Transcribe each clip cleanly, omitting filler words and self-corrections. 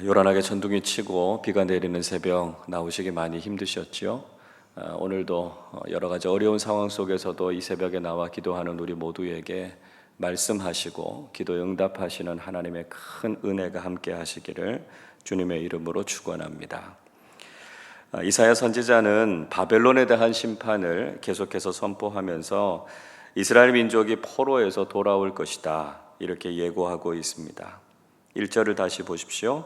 요란하게 천둥이 치고 비가 내리는 새벽 나오시기 많이 힘드셨죠? 오늘도 여러 가지 어려운 상황 속에서도 이 새벽에 나와 기도하는 우리 모두에게 말씀하시고 기도 응답하시는 하나님의 큰 은혜가 함께 하시기를 주님의 이름으로 축원합니다. 이사야 선지자는 바벨론에 대한 심판을 계속해서 선포하면서 이스라엘 민족이 포로에서 돌아올 것이다 이렇게 예고하고 있습니다. 1절을 다시 보십시오.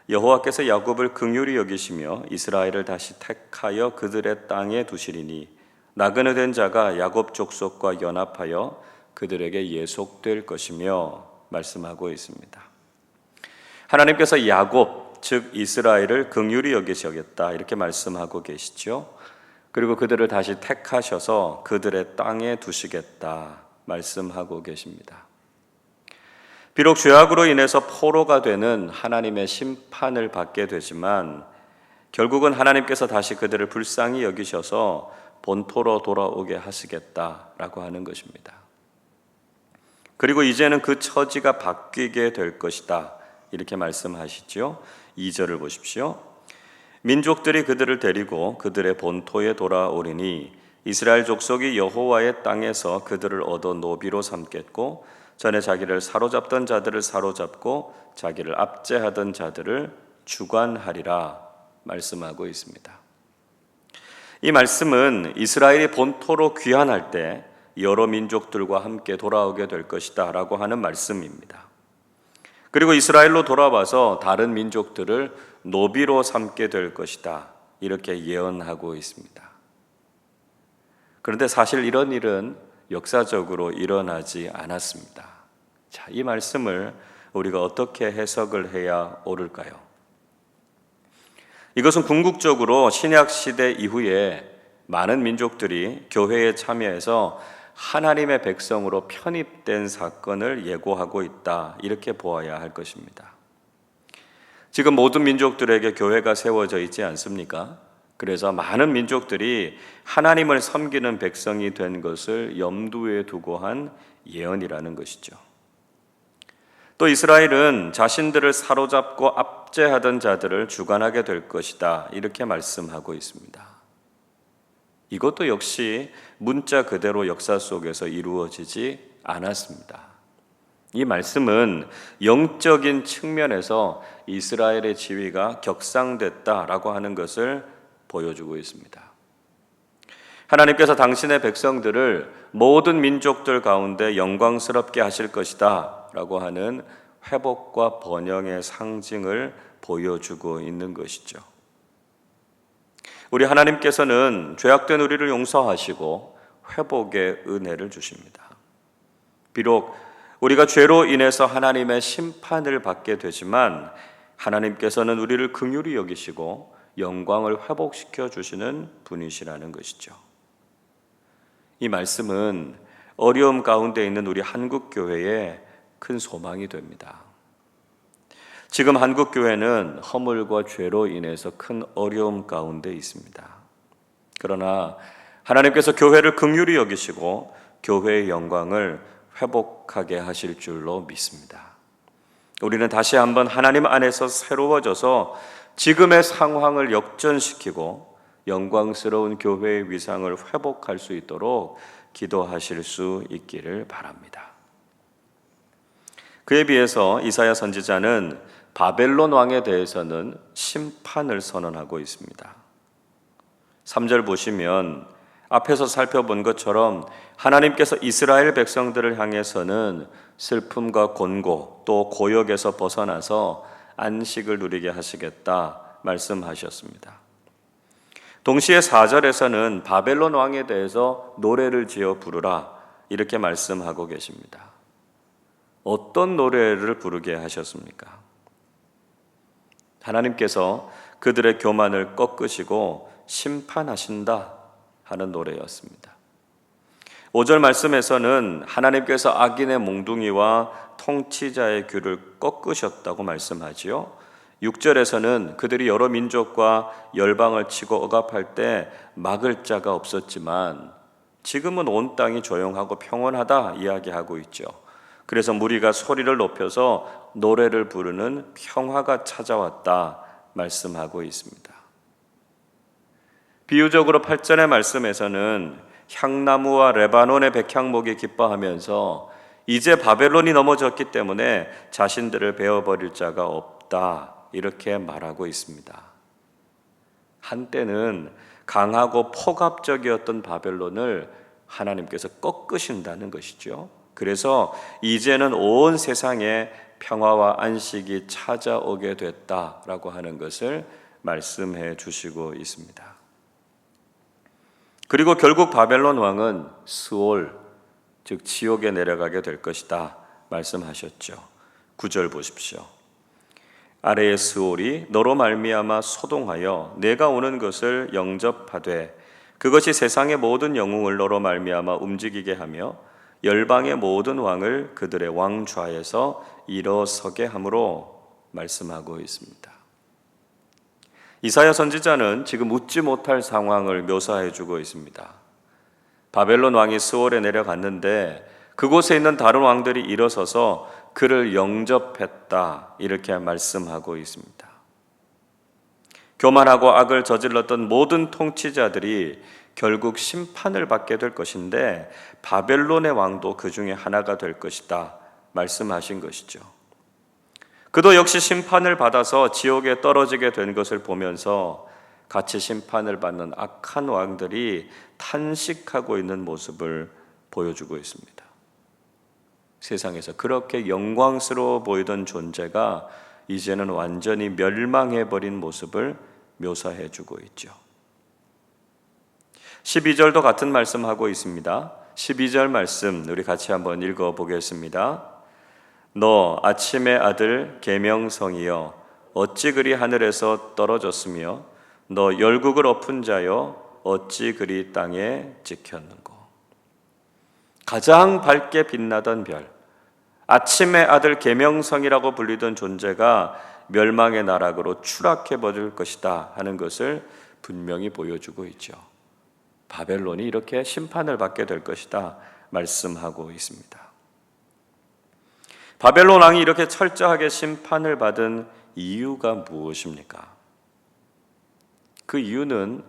여호와께서 야곱을 긍휼히 여기시며 이스라엘을 다시 택하여 그들의 땅에 두시리니 나그네 된 자가 야곱 족속과 연합하여 그들에게 예속될 것이며 말씀하고 있습니다. 하나님께서 야곱 즉 이스라엘을 긍휼히 여기시겠다 이렇게 말씀하고 계시죠. 그리고 그들을 다시 택하셔서 그들의 땅에 두시겠다 말씀하고 계십니다. 비록 죄악으로 인해서 포로가 되는 하나님의 심판을 받게 되지만 결국은 하나님께서 다시 그들을 불쌍히 여기셔서 본토로 돌아오게 하시겠다라고 하는 것입니다. 그리고 이제는 그 처지가 바뀌게 될 것이다 이렇게 말씀하시죠. 2절을 보십시오. 민족들이 그들을 데리고 그들의 본토에 돌아오리니 이스라엘 족속이 여호와의 땅에서 그들을 얻어 노비로 삼겠고 전에 자기를 사로잡던 자들을 사로잡고 자기를 압제하던 자들을 주관하리라 말씀하고 있습니다. 이 말씀은 이스라엘이 본토로 귀환할 때 여러 민족들과 함께 돌아오게 될 것이다 라고 하는 말씀입니다. 그리고 이스라엘로 돌아와서 다른 민족들을 노비로 삼게 될 것이다 이렇게 예언하고 있습니다. 그런데 사실 이런 일은 역사적으로 일어나지 않았습니다. 자, 이 말씀을 우리가 어떻게 해석을 해야 옳을까요? 이것은 궁극적으로 신약 시대 이후에 많은 민족들이 교회에 참여해서 하나님의 백성으로 편입된 사건을 예고하고 있다 이렇게 보아야 할 것입니다. 지금 모든 민족들에게 교회가 세워져 있지 않습니까? 그래서 많은 민족들이 하나님을 섬기는 백성이 된 것을 염두에 두고 한 예언이라는 것이죠. 또 이스라엘은 자신들을 사로잡고 압제하던 자들을 주관하게 될 것이다 이렇게 말씀하고 있습니다. 이것도 역시 문자 그대로 역사 속에서 이루어지지 않았습니다. 이 말씀은 영적인 측면에서 이스라엘의 지위가 격상됐다라고 하는 것을 보여주고 있습니다. 하나님께서 당신의 백성들을 모든 민족들 가운데 영광스럽게 하실 것이다 라고 하는 회복과 번영의 상징을 보여주고 있는 것이죠. 우리 하나님께서는 죄악된 우리를 용서하시고 회복의 은혜를 주십니다. 비록 우리가 죄로 인해서 하나님의 심판을 받게 되지만 하나님께서는 우리를 긍휼히 여기시고 영광을 회복시켜 주시는 분이시라는 것이죠. 이 말씀은 어려움 가운데 있는 우리 한국교회에 큰 소망이 됩니다. 지금 한국교회는 허물과 죄로 인해서 큰 어려움 가운데 있습니다. 그러나 하나님께서 교회를 긍휼히 여기시고 교회의 영광을 회복하게 하실 줄로 믿습니다. 우리는 다시 한번 하나님 안에서 새로워져서 지금의 상황을 역전시키고 영광스러운 교회의 위상을 회복할 수 있도록 기도하실 수 있기를 바랍니다. 그에 비해서 이사야 선지자는 바벨론 왕에 대해서는 심판을 선언하고 있습니다. 3절 보시면 앞에서 살펴본 것처럼 하나님께서 이스라엘 백성들을 향해서는 슬픔과 곤고 또 고역에서 벗어나서 안식을 누리게 하시겠다 말씀하셨습니다. 동시에 4절에서는 바벨론 왕에 대해서 노래를 지어 부르라 이렇게 말씀하고 계십니다. 어떤 노래를 부르게 하셨습니까? 하나님께서 그들의 교만을 꺾으시고 심판하신다 하는 노래였습니다. 5절 말씀에서는 하나님께서 악인의 몽둥이와 통치자의 귀를 꺾으셨다고 말씀하지요. 6절에서는 그들이 여러 민족과 열방을 치고 억압할 때 막을 자가 없었지만 지금은 온 땅이 조용하고 평온하다 이야기하고 있죠. 그래서 무리가 소리를 높여서 노래를 부르는 평화가 찾아왔다 말씀하고 있습니다. 비유적으로 8절의 말씀에서는 향나무와 레바논의 백향목이 기뻐하면서 이제 바벨론이 넘어졌기 때문에 자신들을 베어버릴 자가 없다 이렇게 말하고 있습니다. 한때는 강하고 폭압적이었던 바벨론을 하나님께서 꺾으신다는 것이죠. 그래서 이제는 온 세상에 평화와 안식이 찾아오게 됐다라고 하는 것을 말씀해 주시고 있습니다. 그리고 결국 바벨론 왕은 스올, 즉 지옥에 내려가게 될 것이다 말씀하셨죠. 9절 보십시오. 아래의 스올이 너로 말미암아 소동하여 내가 오는 것을 영접하되 그것이 세상의 모든 영웅을 너로 말미암아 움직이게 하며 열방의 모든 왕을 그들의 왕좌에서 일어서게 함으로 말씀하고 있습니다. 이사야 선지자는 지금 웃지 못할 상황을 묘사해 주고 있습니다. 바벨론 왕이 스올에 내려갔는데 그곳에 있는 다른 왕들이 일어서서 그를 영접했다 이렇게 말씀하고 있습니다. 교만하고 악을 저질렀던 모든 통치자들이 결국 심판을 받게 될 것인데 바벨론의 왕도 그 중에 하나가 될 것이다 말씀하신 것이죠. 그도 역시 심판을 받아서 지옥에 떨어지게 된 것을 보면서 같이 심판을 받는 악한 왕들이 탄식하고 있는 모습을 보여주고 있습니다. 세상에서 그렇게 영광스러워 보이던 존재가 이제는 완전히 멸망해버린 모습을 묘사해주고 있죠. 12절도 같은 말씀하고 있습니다. 12절 말씀 우리 같이 한번 읽어보겠습니다. 너 아침의 아들 계명성이여 어찌 그리 하늘에서 떨어졌으며 너 열국을 엎은 자여 어찌 그리 땅에 찍혔는고. 가장 밝게 빛나던 별, 아침의 아들 계명성이라고 불리던 존재가 멸망의 나락으로 추락해버릴 것이다 하는 것을 분명히 보여주고 있죠. 바벨론이 이렇게 심판을 받게 될 것이다 말씀하고 있습니다. 바벨론 왕이 이렇게 철저하게 심판을 받은 이유가 무엇입니까? 그 이유는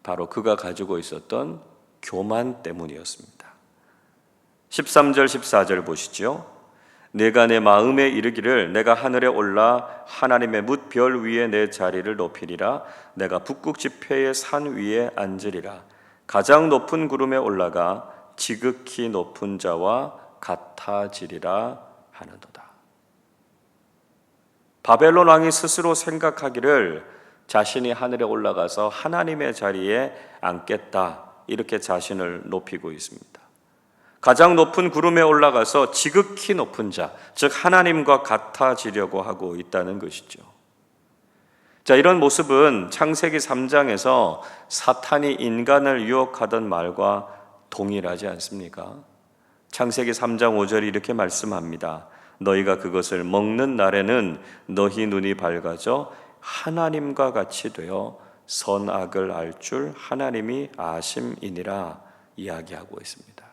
바로 그가 가지고 있었던 교만 때문이었습니다. 13절 14절 보시죠. 내가 내 마음에 이르기를 내가 하늘에 올라 하나님의 뭇별 위에 내 자리를 높이리라. 내가 북극 지폐의 산 위에 앉으리라. 가장 높은 구름에 올라가 지극히 높은 자와 같아지리라 하는도다. 바벨론 왕이 스스로 생각하기를 자신이 하늘에 올라가서 하나님의 자리에 앉겠다 이렇게 자신을 높이고 있습니다. 가장 높은 구름에 올라가서 지극히 높은 자, 즉 하나님과 같아지려고 하고 있다는 것이죠. 자, 이런 모습은 창세기 3장에서 사탄이 인간을 유혹하던 말과 동일하지 않습니까? 창세기 3장 5절이 이렇게 말씀합니다. 너희가 그것을 먹는 날에는 너희 눈이 밝아져 하나님과 같이 되어 선악을 알 줄 하나님이 아심이니라 이야기하고 있습니다.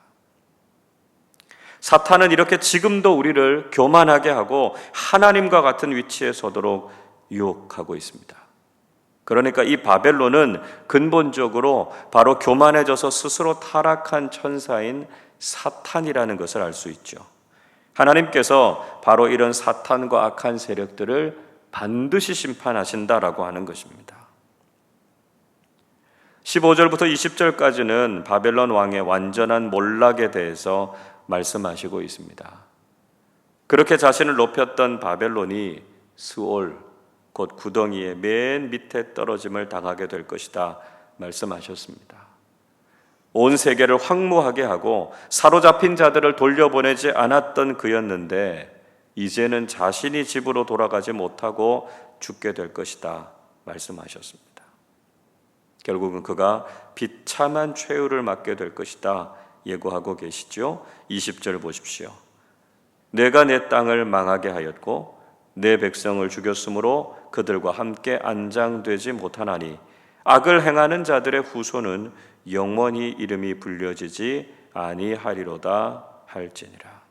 사탄은 이렇게 지금도 우리를 교만하게 하고 하나님과 같은 위치에 서도록 유혹하고 있습니다. 그러니까 이 바벨론은 근본적으로 바로 교만해져서 스스로 타락한 천사인 사탄이라는 것을 알 수 있죠. 하나님께서 바로 이런 사탄과 악한 세력들을 반드시 심판하신다라고 하는 것입니다. 15절부터 20절까지는 바벨론 왕의 완전한 몰락에 대해서 말씀하시고 있습니다. 그렇게 자신을 높였던 바벨론이 스올, 곧 구덩이의 맨 밑에 떨어짐을 당하게 될 것이다 말씀하셨습니다. 온 세계를 황무하게 하고 사로잡힌 자들을 돌려보내지 않았던 그였는데 이제는 자신이 집으로 돌아가지 못하고 죽게 될 것이다 말씀하셨습니다. 결국은 그가 비참한 최후를 맞게 될 것이다 예고하고 계시죠. 20절 보십시오. 내가 내 땅을 망하게 하였고 내 백성을 죽였으므로 그들과 함께 안장되지 못하나니 악을 행하는 자들의 후손은 영원히 이름이 불려지지 아니하리로다 할지니라.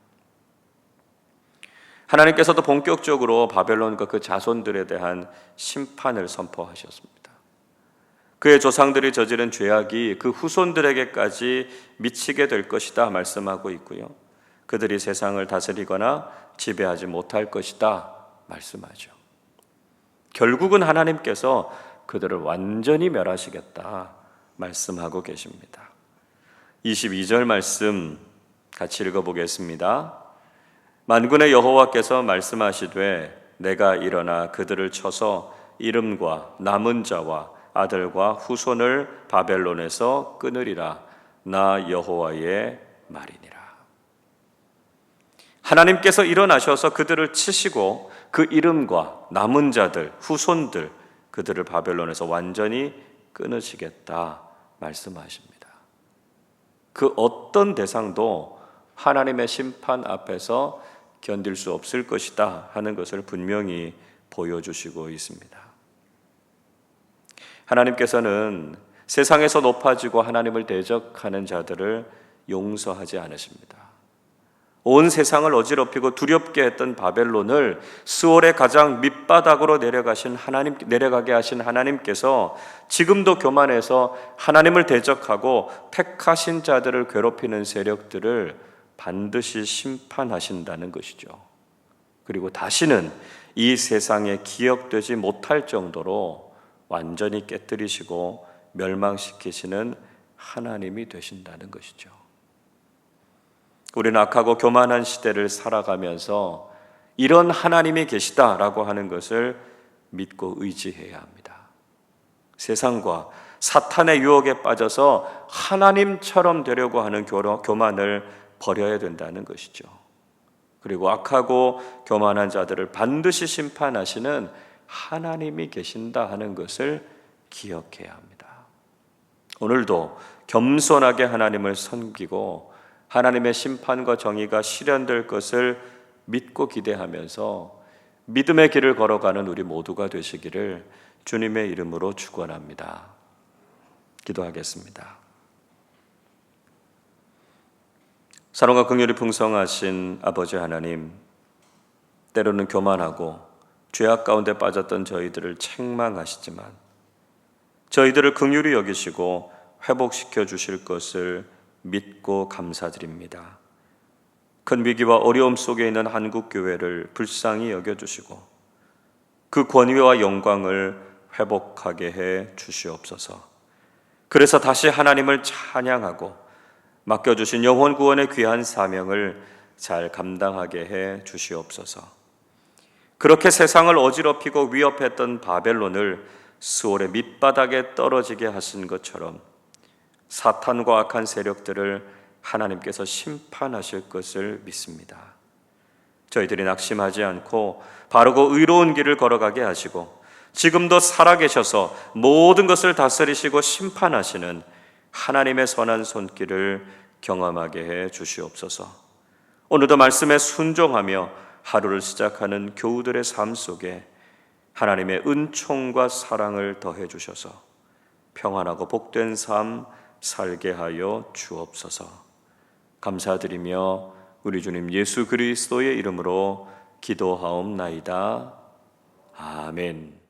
하나님께서도 본격적으로 바벨론과 그 자손들에 대한 심판을 선포하셨습니다. 그의 조상들이 저지른 죄악이 그 후손들에게까지 미치게 될 것이다 말씀하고 있고요. 그들이 세상을 다스리거나 지배하지 못할 것이다 말씀하죠. 결국은 하나님께서 그들을 완전히 멸하시겠다 말씀하고 계십니다. 22절 말씀 같이 읽어보겠습니다. 만군의 여호와께서 말씀하시되 내가 일어나 그들을 쳐서 이름과 남은 자와 아들과 후손을 바벨론에서 끊으리라. 나 여호와의 말이니라. 하나님께서 일어나셔서 그들을 치시고 그 이름과 남은 자들, 후손들, 그들을 바벨론에서 완전히 끊으시겠다 말씀하십니다. 그 어떤 대상도 하나님의 심판 앞에서 견딜 수 없을 것이다 하는 것을 분명히 보여주시고 있습니다. 하나님께서는 세상에서 높아지고 하나님을 대적하는 자들을 용서하지 않으십니다. 온 세상을 어지럽히고 두렵게 했던 바벨론을 스올의 가장 밑바닥으로 내려가게 하신 하나님께서 지금도 교만해서 하나님을 대적하고 택하신 자들을 괴롭히는 세력들을 반드시 심판하신다는 것이죠. 그리고 다시는 이 세상에 기억되지 못할 정도로 완전히 깨뜨리시고 멸망시키시는 하나님이 되신다는 것이죠. 우리는 악하고 교만한 시대를 살아가면서 이런 하나님이 계시다라고 하는 것을 믿고 의지해야 합니다. 세상과 사탄의 유혹에 빠져서 하나님처럼 되려고 하는 교만을 버려야 된다는 것이죠. 그리고 악하고 교만한 자들을 반드시 심판하시는 하나님이 계신다 하는 것을 기억해야 합니다. 오늘도 겸손하게 하나님을 섬기고 하나님의 심판과 정의가 실현될 것을 믿고 기대하면서 믿음의 길을 걸어가는 우리 모두가 되시기를 주님의 이름으로 축원합니다. 기도하겠습니다. 사랑과 긍휼이 풍성하신 아버지 하나님, 때로는 교만하고 죄악 가운데 빠졌던 저희들을 책망하시지만 저희들을 긍휼히 여기시고 회복시켜 주실 것을 믿고 감사드립니다. 큰 위기와 어려움 속에 있는 한국교회를 불쌍히 여겨주시고 그 권위와 영광을 회복하게 해 주시옵소서. 그래서 다시 하나님을 찬양하고 맡겨주신 영혼 구원의 귀한 사명을 잘 감당하게 해 주시옵소서. 그렇게 세상을 어지럽히고 위협했던 바벨론을 스올의 밑바닥에 떨어지게 하신 것처럼 사탄과 악한 세력들을 하나님께서 심판하실 것을 믿습니다. 저희들이 낙심하지 않고 바르고 의로운 길을 걸어가게 하시고 지금도 살아계셔서 모든 것을 다스리시고 심판하시는 하나님의 선한 손길을 경험하게 해 주시옵소서. 오늘도 말씀에 순종하며 하루를 시작하는 교우들의 삶 속에 하나님의 은총과 사랑을 더해 주셔서 평안하고 복된 삶 살게 하여 주옵소서. 감사드리며 우리 주님 예수 그리스도의 이름으로 기도하옵나이다. 아멘.